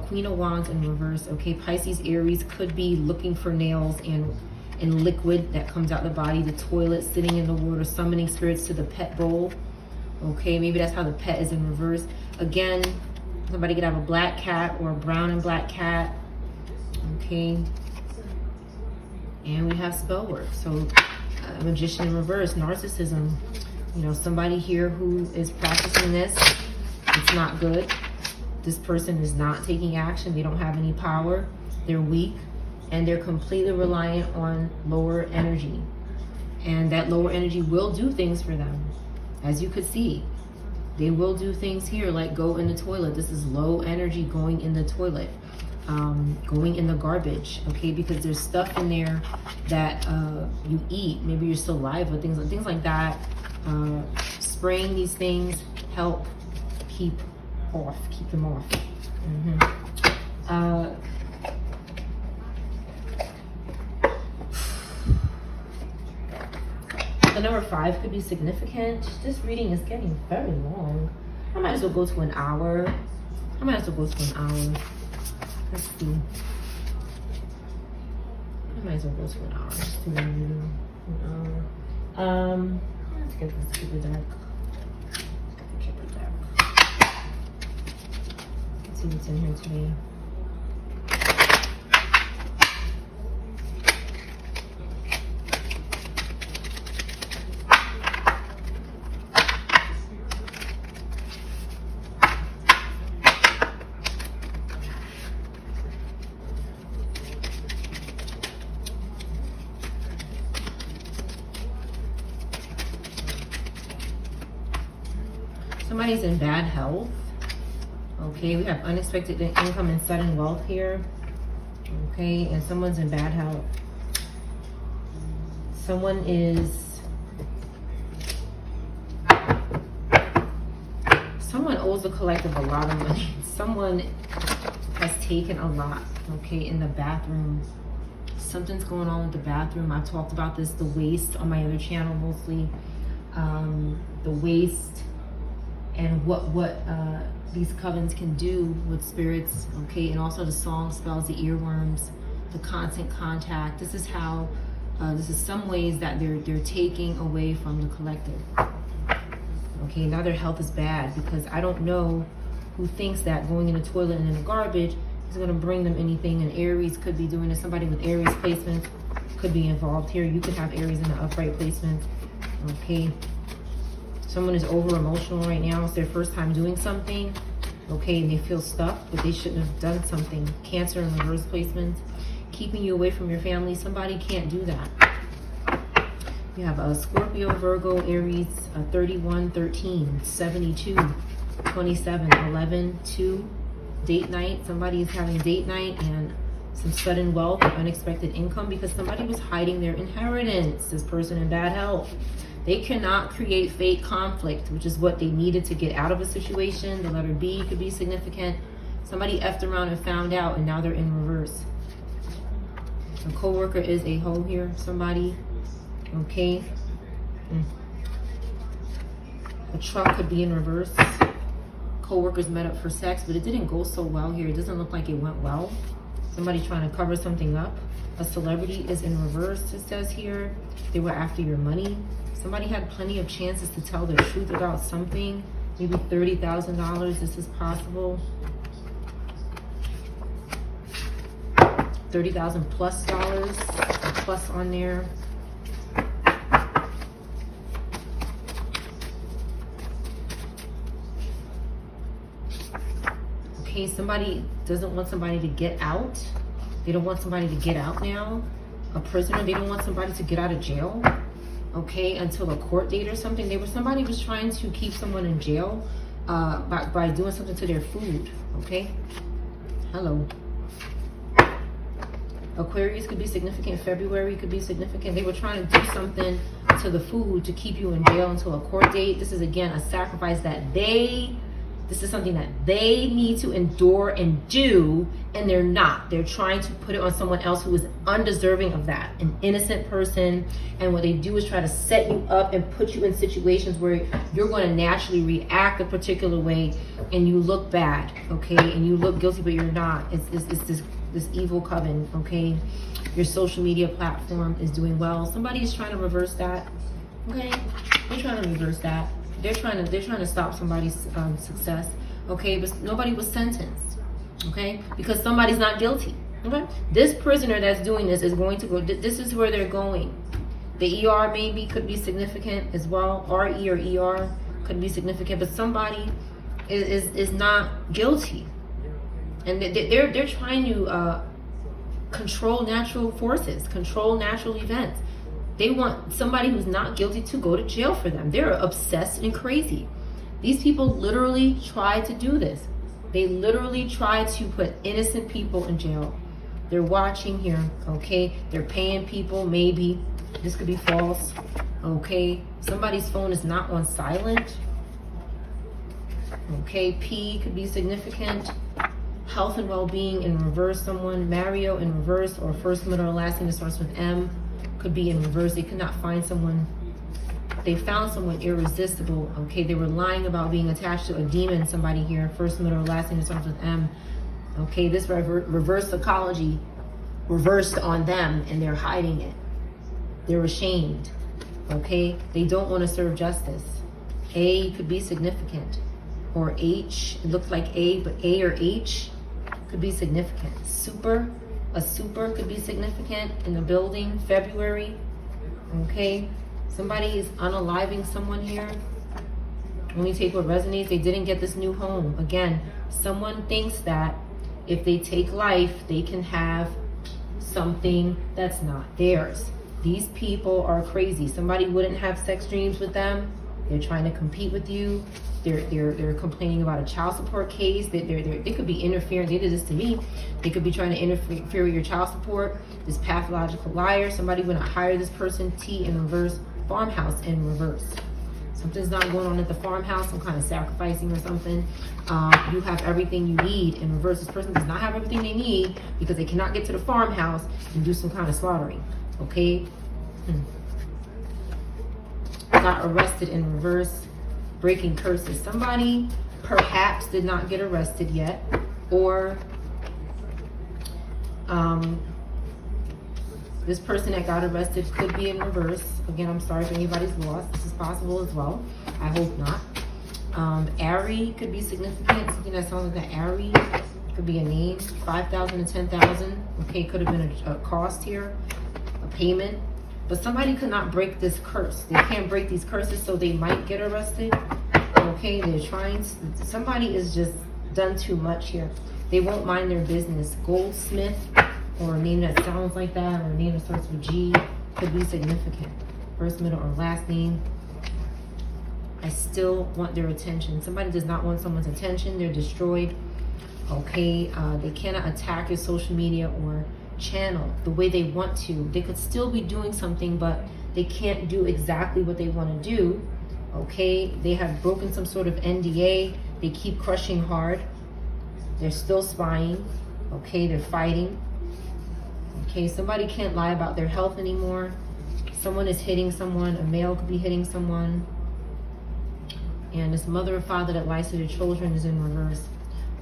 Queen of Wands in reverse. Okay, Pisces, Aries could be looking for nails and liquid that comes out the body. The toilet, sitting in the water, summoning spirits to the pet bowl. Okay, maybe that's how the pet is in reverse. Again, somebody could have a black cat or a brown and black cat. Okay, and we have spell work. So Magician in reverse, narcissism. You know, somebody here who is practicing this, it's not good. This person is not taking action. They don't have any power. They're weak, and they're completely reliant on lower energy. And that lower energy will do things for them. As you could see, they will do things here like go in the toilet. This is low energy going in the toilet. Going in the garbage, okay, because there's stuff in there that you eat, maybe your saliva, things like that. Spraying these things help keep them off. The number 5 could be significant. This reading is getting very long. I might as well go to an hour. Let's see. I might as well go to an hour. Let's do an hour. Let's get this super dark. Let's see what's in here today. Somebody's in bad health. Okay, we have unexpected income and sudden wealth here. Okay, and someone's in bad health. Someone owes the collective a lot of money. Someone has taken a lot, okay, in the bathroom. Something's going on with the bathroom. I've talked about this, the waste on my other channel mostly. The waste and what these covens can do with spirits, okay, and also the song spells, the earworms, the constant contact. This is how, this is some ways that they're taking away from the collective. Okay, now their health is bad because I don't know who thinks that going in the toilet and in the garbage is going to bring them anything. And Aries could be doing this. Somebody with Aries placements could be involved here. You could have Aries in the upright placement. Okay. Someone is over emotional right now. It's their first time doing something. Okay, and they feel stuck, but they shouldn't have done something. Cancer in reverse placements. Keeping you away from your family. Somebody can't do that. You have a Scorpio, Virgo, Aries, 31, 13, 72, 27, 11, 2. Date night. Somebody is having date night and some sudden wealth or unexpected income because somebody was hiding their inheritance. This person in bad health. They cannot create fake conflict, which is what they needed to get out of a situation. The letter B could be significant. Somebody effed around and found out and now they're in reverse. A co-worker is a hoe here. Somebody. Okay. A truck could be in reverse. Co-workers met up for sex, but it didn't go so well here. It doesn't look like it went well. Somebody trying to cover something up. A celebrity is in reverse, it says here. They were after your money. Somebody had plenty of chances to tell the truth about something. Maybe $30,000. This is possible. $30,000 plus dollars. A plus on there. Okay, somebody doesn't want somebody to get out. They don't want somebody to get out now. A prisoner, they don't want somebody to get out of jail. Okay, until a court date or something. Somebody was trying to keep someone in jail by doing something to their food. Okay, hello. Aquarius could be significant. February could be significant. They were trying to do something to the food to keep you in jail until a court date. This is again a sacrifice that this is something that they need to endure and do, and they're not. They're trying to put it on someone else who is undeserving of that, an innocent person. And what they do is try to set you up and put you in situations where you're going to naturally react a particular way, and you look bad, okay? And you look guilty, but you're not. It's this evil coven, okay? Your social media platform is doing well. Somebody is trying to reverse that, okay? They're trying to reverse that. They're trying to stop somebody's success, okay? But nobody was sentenced, okay? Because somebody's not guilty, okay? This prisoner that's doing this is going to go. This is where they're going. The ER maybe could be significant as well. RE or ER could be significant, but somebody is not guilty, and they're trying to control natural forces, control natural events. They want somebody who's not guilty to go to jail for them. They're obsessed and crazy. These people literally try to do this. They literally try to put innocent people in jail. They're watching here, okay? They're paying people, maybe. This could be false, okay? Somebody's phone is not on silent. Okay, P could be significant. Health and well-being in reverse. Someone, Mario in reverse, or first, middle, or last name that starts with M. Could be in reverse. They could not find someone. They found someone irresistible. Okay, they were lying about being attached to a demon. Somebody here, first, middle, last name that starts with M. Okay, this reverse psychology reversed on them, and they're hiding it. They're ashamed. Okay, they don't want to serve justice. A could be significant, or H. It looks like A, but A or H could be significant. A super could be significant in the building. February, okay? Somebody is unaliving someone here. Only take what resonates. They didn't get this new home. Again, someone thinks that if they take life, they can have something that's not theirs. These people are crazy. Somebody wouldn't have sex dreams with them. They're trying to compete with you. They're complaining about a child support case. They could be interfering. They did this to me. They could be trying to interfere with your child support. This pathological liar. Somebody going to hire this person. T in reverse. Farmhouse in reverse. Something's not going on at the farmhouse. Some kind of sacrificing or something. You have everything you need in reverse. This person does not have everything they need because they cannot get to the farmhouse and do some kind of slaughtering. Okay. Got arrested in reverse. Breaking curses. Somebody perhaps did not get arrested yet, or this person that got arrested could be in reverse. Again, I'm sorry if anybody's lost. This is possible as well. I hope not. Ari could be significant. Something that sounds like an Ari could be a name. 5,000 to 10,000. Okay, could have been a cost here, a payment. But somebody could not break this curse. They can't break these curses, so they might get arrested. Okay, they're trying to, somebody is just done too much here. They won't mind their business. Goldsmith, or a name that sounds like that, or a name that starts with G, could be significant. First, middle, or last name. I still want their attention. Somebody does not want someone's attention. They're destroyed. Okay, they cannot attack your social media or channel the way they want to. They could still be doing something, but they can't do exactly what they want to do. Okay, they have broken some sort of NDA. They keep crushing hard. They're still spying. Okay, they're fighting. Okay, somebody can't lie about their health anymore. Someone is hitting someone. A male could be hitting someone. And this mother or father that lies to their children is in reverse.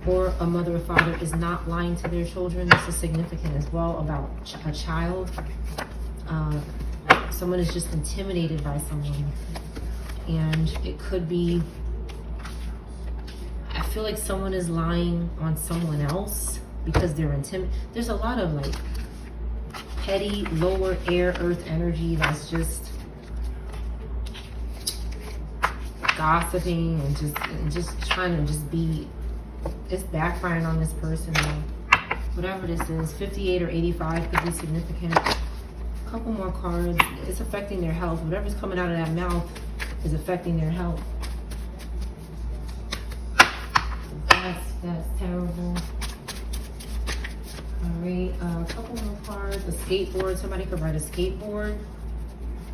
Or a mother or father is not lying to their children. This is significant as well about a child. Someone is just intimidated by someone. And it could be, I feel like someone is lying on someone else because they're intimidated. There's a lot of like petty, lower air, earth energy that's just gossiping and just trying to just be, it's backfiring on this person. Whatever this is, 58 or 85 could be significant. A couple more cards. It's affecting their health. Whatever's coming out of that mouth is affecting their health. That's terrible. All right, a couple more cards. A skateboard. Somebody could ride a skateboard.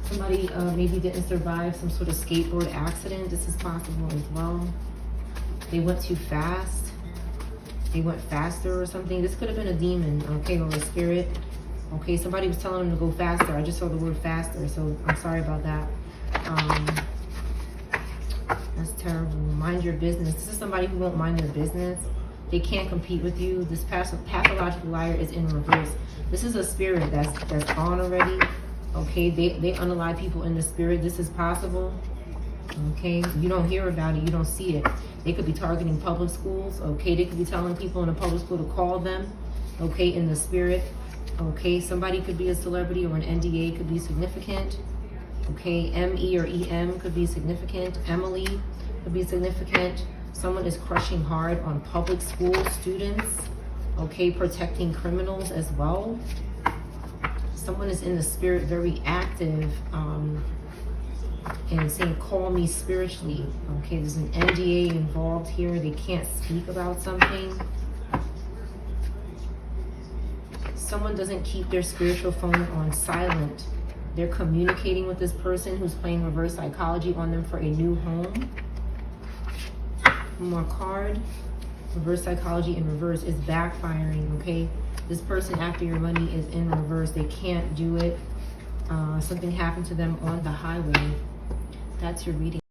Somebody maybe didn't survive some sort of skateboard accident. This is possible as well. They went too fast. They went faster or something. This could have been a demon, okay, or a spirit. Okay, somebody was telling them to go faster. I just saw the word faster, so I'm sorry about that. That's terrible. Mind your business. This is somebody who won't mind their business. They can't compete with you. This pathological liar is in reverse. This is a spirit that's gone already. Okay, they unalive people in the spirit. This is possible. Okay, you don't hear about it. You don't see it. They could be targeting public schools. Okay, they could be telling people in a public school to call them. Okay, in the spirit. Okay, somebody could be a celebrity or an NDA could be significant. Okay, M-E or E-M could be significant. Emily could be significant. Someone is crushing hard on public school students. Okay, protecting criminals as well. Someone is in the spirit very active and saying, call me spiritually. Okay, there's an NDA involved here. They can't speak about something. Someone doesn't keep their spiritual phone on silent. They're communicating with this person who's playing reverse psychology on them for a new home. One more card. Reverse psychology in reverse is backfiring, okay? This person after your money is in reverse. They can't do it. Something happened to them on the highway. That's your reading.